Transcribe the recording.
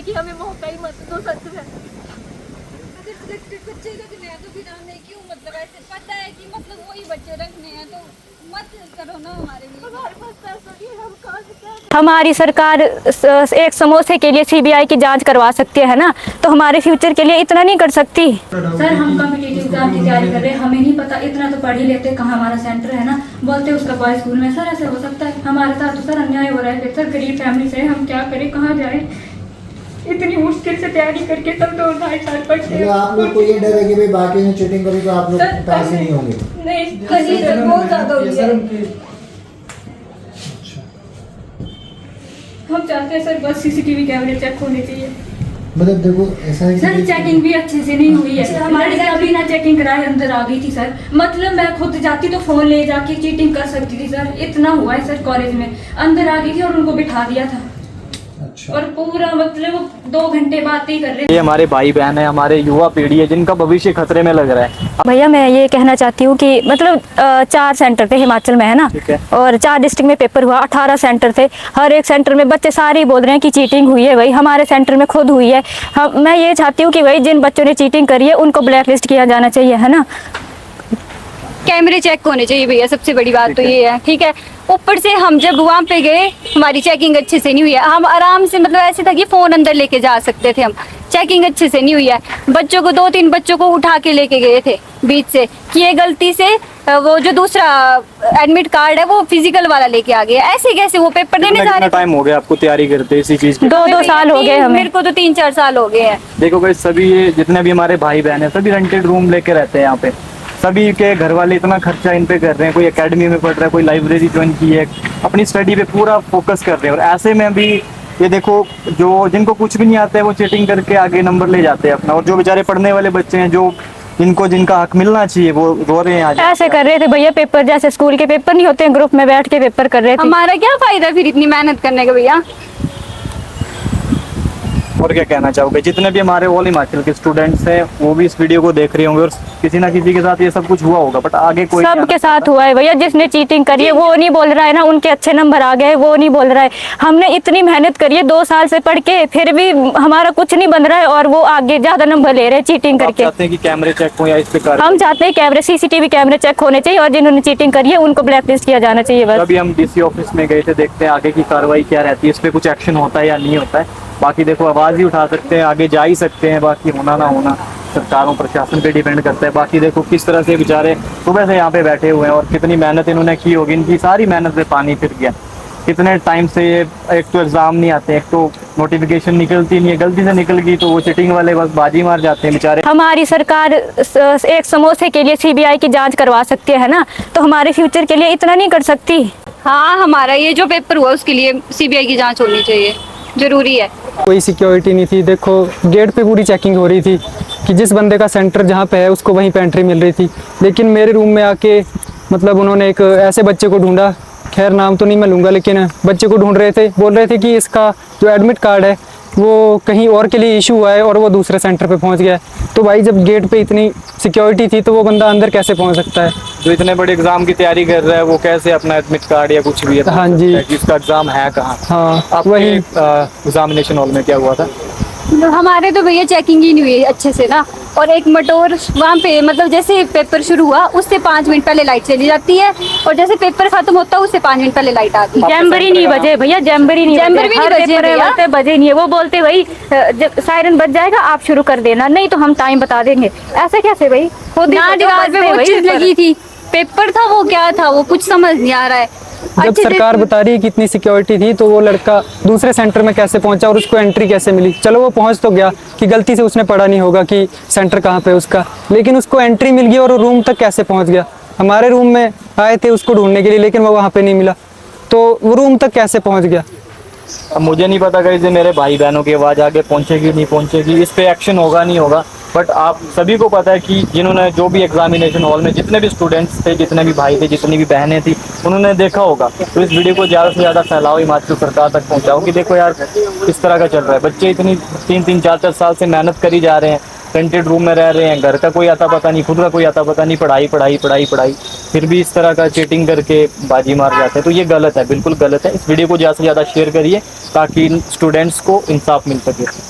कि हमें मौका ही मत दो सच में। बच्चे रखने हैं तो फिर हमें क्यों, मतलब ऐसे पता है कि मतलब वही बच्चे रखने हैं तो मत करो ना हमारे लिए। हमारे पास पैसा नहीं है, हम कहाँ से क्या करें? हमारी सरकार एक समोसे के लिए सीबीआई की जांच करवा सकती है ना, तो हमारे फ्यूचर के लिए इतना नहीं कर सकती। सर हम कॉम्पिटिटिव एग्जाम की तैयारी कर रहे हैं, हमें नहीं पता, इतना तो पढ़ ही लेते कहाँ हमारा सेंटर है ना, बोलते उसका बॉय स्कूल में। सर ऐसे हो सकता है? हमारे साथ तो सर अन्याय हो रहा है। सर गरीब फैमिली से हम क्या करें, कहाँ जाए? इतनी मुश्किल से तैयारी करके तब 2-2.5 साल पढ़ते हैं। आप लोग को ये डर है कि भाई बाकी ने चीटिंग करी तो आप लोग पैसे नहीं होंगे? नहीं सर बहुत ज्यादा हुई है। हम चाहते हैं सर बस सीसीटीवी कैमरे चेक होने चाहिए। मतलब देखो ऐसा है सर चेकिंग भी अच्छे से नहीं हुई है, हमारे साथ अभी ना चेकिंग कराए अंदर आ गई थी सर। मतलब मैं खुद जाती तो फोन ले जाके चीटिंग कर सकती थी सर, इतना हुआ है सर। कॉलेज में अंदर आ गई थी और उनको बिठा दिया था। अच्छा। और पूरा मतलब 2 घंटे बातें ही कर रहे। ये हमारे भाई बहन है, हमारे युवा पीढ़ी है जिनका भविष्य खतरे में लग रहा है। भैया मैं ये कहना चाहती हूँ कि मतलब 4 सेंटर थे हिमाचल में, है ना, ठीक है। और 4 डिस्ट्रिक्ट में पेपर हुआ, 18 सेंटर थे। हर एक सेंटर में बच्चे सारे बोल रहे हैं कि चीटिंग हुई है। भाई हमारे सेंटर में खुद हुई है। मैं ये चाहती हूँ कि भाई जिन बच्चों ने चीटिंग करी है उनको ब्लैक लिस्ट किया जाना चाहिए, है ना। कैमरे चेक होने चाहिए भैया, सबसे बड़ी बात तो ये है, ठीक है। ऊपर से हम जब वहाँ पे गए हमारी चेकिंग अच्छे से नहीं हुई है। हम आराम से, मतलब ऐसे था कि फोन अंदर लेके जा सकते थे हम, चेकिंग अच्छे से नहीं हुई है। बच्चों को 2-3 बच्चों को उठा के लेके गए थे बीच से कि ये गलती से वो जो दूसरा एडमिट कार्ड है वो फिजिकल वाला लेके आ गया। ऐसे कैसे वो पेपर देने जा रहे? टाइम हो गया आपको तैयारी करते इसी चीज की? 2 साल हो गए हमें। मेरे को तो 3-4 साल हो गए हैं। देखो भाई सभी ये जितने भी हमारे भाई बहन है सभी रेंटेड रूम लेके रहते हैं यहाँ पे। सभी के घर वाले इतना खर्चा इन पे कर रहे हैं, कोई एकेडमी में पढ़ रहा है, कोई लाइब्रेरी ज्वाइन की है, अपनी स्टडी पे पूरा फोकस कर रहे हैं। और ऐसे में भी ये देखो जो जिनको कुछ भी नहीं आता है वो चीटिंग करके आगे नंबर ले जाते हैं अपना, और जो बेचारे पढ़ने वाले बच्चे हैं जो जिनका हक मिलना चाहिए वो रो रहे हैं आज। ऐसे कर रहे थे भैया पेपर, जैसे स्कूल के पेपर नहीं होते हैं, ग्रुप में बैठ के पेपर कर रहे थे। हमारा क्या फायदा फिर इतनी मेहनत करने का भैया? और क्या कहना चाहोगे? जितने भी हमारे ऑल हिमाचल के स्टूडेंट्स हैं वो भी इस वीडियो को देख रहे होंगे और किसी ना किसी के साथ ये सब कुछ हुआ होगा, बट आगे कोई सबके साथ हुआ है भैया। जिसने चीटिंग करी है वो नहीं बोल रहा है ना, उनके अच्छे नंबर आ गए वो नहीं बोल रहा है। हमने इतनी मेहनत करी है 2 साल से पढ़ के, फिर भी हमारा कुछ नहीं बन रहा है और वो आगे ज्यादा नंबर ले रहे हैं चीटिंग करके। चाहते हैं कि कैमरे चेक हो या इस पे हम चाहते हैं कैमरे, सीसीटीवी कैमरे चेक होने चाहिए और जिन्होंने चीटिंग करी है उनको ब्लैकलिस्ट किया जाना चाहिए बस। अभी हम डीसी ऑफिस में गए थे, देखते हैं आगे की कार्रवाई क्या रहती है, इस पे कुछ एक्शन होता है या नहीं होता है। बाकी देखो आवाज ही उठा सकते हैं, आगे जा ही सकते हैं, बाकी होना ना होना सरकारों प्रशासन पे डिपेंड करता है। बाकी देखो किस तरह से बेचारे सुबह से यहाँ पे बैठे हुए हैं और कितनी मेहनत इन्होंने की होगी, इनकी सारी मेहनत पे पानी फिर गया। कितने टाइम से ये एक तो एग्जाम नहीं आते, एक तो नोटिफिकेशन निकलती नहीं है, गलती से निकल गई तो वो चीटिंग वाले बस बाजी मार जाते हैं बेचारे। हमारी सरकार एक समोसे के लिए सीबीआई की जांच करवा सकती है ना, तो हमारे फ्यूचर के लिए इतना नहीं कर सकती। हाँ, हमारा ये जो पेपर हुआ उसके लिए सीबीआई की जांच होनी चाहिए, जरूरी है। कोई सिक्योरिटी नहीं थी। देखो गेट पे पूरी चेकिंग हो रही थी कि जिस बंदे का सेंटर जहाँ पे है उसको वहीं पे एंट्री मिल रही थी, लेकिन मेरे रूम में आके मतलब उन्होंने एक ऐसे बच्चे को ढूंढा, खैर नाम तो नहीं मैं लूँगा, लेकिन बच्चे को ढूंढ रहे थे, बोल रहे थे कि इसका जो एडमिट कार्ड है वो कहीं और के लिए इशू हुआ है और वो दूसरे सेंटर पे पहुंच गया है। तो भाई जब गेट पे इतनी सिक्योरिटी थी तो वो बंदा अंदर कैसे पहुंच सकता है? जो इतने बड़े एग्जाम की तैयारी कर रहा है वो कैसे अपना एडमिट कार्ड या कुछ भी है? हाँ जी, इसका एग्जाम है कहाँ? हाँ आपके वही एग्जामिनेशन हॉल में क्या हुआ था? हमारे तो भैया चेकिंग ही नहीं हुई अच्छे से ना, और एक मटोर वहाँ पे मतलब जैसे पेपर शुरू हुआ उससे 5 मिनट पहले लाइट चली जाती है और जैसे पेपर खत्म होता है उससे 5 मिनट पहले लाइट आती है। जैम्बरी नहीं बजे भैया, जैम्बरी नहीं बजे नहीं है। वो बोलते भाई जब सायरन बज जाएगा आप शुरू कर देना, नहीं तो हम टाइम बता देंगे। ऐसे कैसे भाई? खुद ना दीवार पे वो चीज लगी थी, पेपर था वो क्या था वो कुछ समझ नहीं आ रहा है। जब सरकार बता रही है कि इतनी सिक्योरिटी थी तो वो लड़का दूसरे सेंटर में कैसे पहुंचा और उसको एंट्री कैसे मिली? चलो वो पहुंच तो गया कि गलती से उसने पढ़ा नहीं होगा कि सेंटर कहाँ पे उसका, लेकिन उसको एंट्री मिल गई और वो रूम तक कैसे पहुंच गया? हमारे रूम में आए थे उसको ढूंढने के लिए लेकिन वो वहाँ पे नहीं मिला, तो वो रूम तक कैसे पहुँच गया? अब मुझे नहीं पता गाइस ये मेरे भाई बहनों की आवाज़ आगे पहुंचेगी नहीं पहुंचेगी, इस पे एक्शन होगा नहीं होगा, बट आप सभी को पता है कि जिन्होंने जो भी एग्जामिनेशन हॉल में जितने भी स्टूडेंट्स थे, जितने भी भाई थे, जितनी भी बहनें थी, उन्होंने देखा होगा। तो इस वीडियो को ज़्यादा से ज़्यादा फैलाओ, हिमाचल सरकार तक पहुँचाओ कि देखो यार किस तरह का चल रहा है। बच्चे इतनी 3-3, 4-4 साल से मेहनत करी जा रहे हैं, रेंटेड रूम में रह रहे हैं, घर का कोई आता पता नहीं, खुद का कोई आता पता नहीं, पढ़ाई पढ़ाई पढ़ाई पढ़ाई, फिर भी इस तरह का चीटिंग करके बाजी मार जाते हैं। तो ये गलत है, बिल्कुल गलत है। इस वीडियो को ज़्यादा से ज़्यादा शेयर करिए ताकि स्टूडेंट्स को इंसाफ मिल सके।